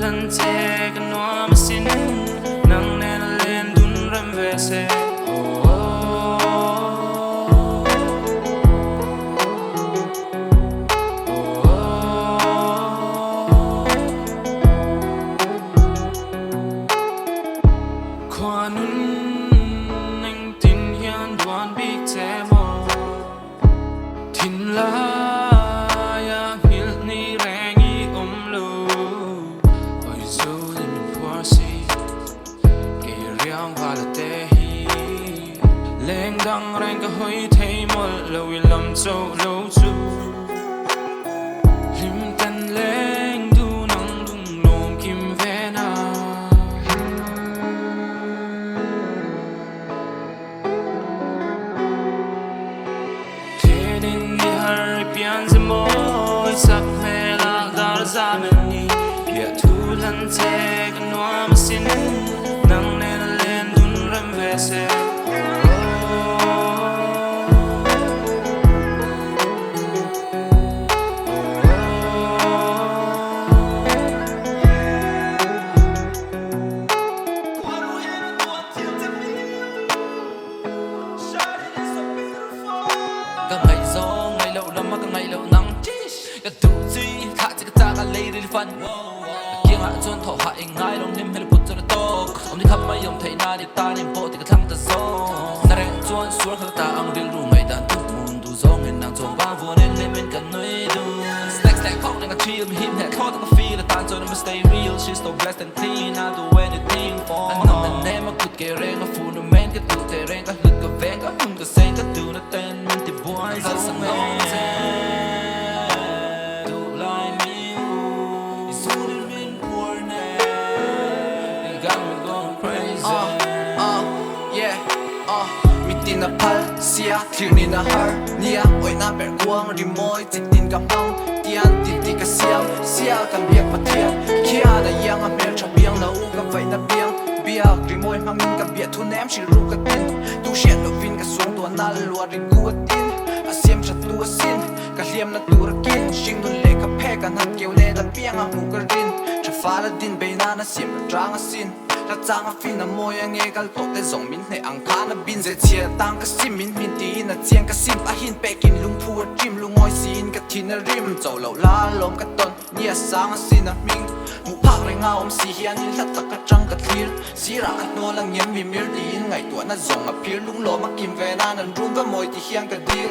pianze nuam asin Nangnen lendun rem vese Khuanun engtin hian duan big themo Thinlai-ah nghilh ni reng i lo oi zo lim phuar si ke riang vala thei Lengdang reng ka hoi thei mawlh lo i lam chauh lo chu Hlim tan lengdun lunglawm kim ve na pianze Sakhmelah dar zamani Biahthu pianze nuam asin Nangnen lendun rem vese Fun. Kiêng hạ chôn thọ hạ ing ngay long nim hay put cho nó to. Ông đi khắp mấy ông thấy na đi ta niệm bộ thì cái thằng ta so. Na reng chôn xuống khắp ta ang riêng ru ngày đàn tuk muôn du giông nên nàng chôn vang vua nên lên bên cạnh nơi du. Snack snack pop nên cái chill me hit head khó ta có feel là tan cho nên stay real. She's so blessed and clean. I do anything for. Anh nằm nên em mà cút cái reng cái fundament cái tụ thể reng cái lực cái vén cái hung cái sen cái tụ nó tên mình thì buồn rất sang mê. Na pal sia Thlir ni na har nia oi na ber guang ri moi chit tin ka mang tian ti ti ka siam sia kan biak pathian kia da yang a mer tha biang lo ka vai na biang biak ri moi mangin ka Biahthu nem shi ru ka tin tu shet lo vin ka song to na lua ri gu tin a siam chat tu asin ka hliam na tu ra kin sing nun le ka phe kan han keu le da piang a mu ka rin tha fa la din be na na siam trang asin la chang a fin a moi a nge kal to te zong min ne ang kha na bin ze chia tang ka sim min min ti na chiang ka sim a hin pe kin lung phu trim lung ngoi sin ka thin a rim chau lo la lom ka ton nia sang a sin a ming mu phak re nga om si hian in hlat tak ka chang ka thlir sira ka no lang yem mi mir din ngai to na zong a phir lunglawm a kim ve na nan rum va moi ti hiang ka dir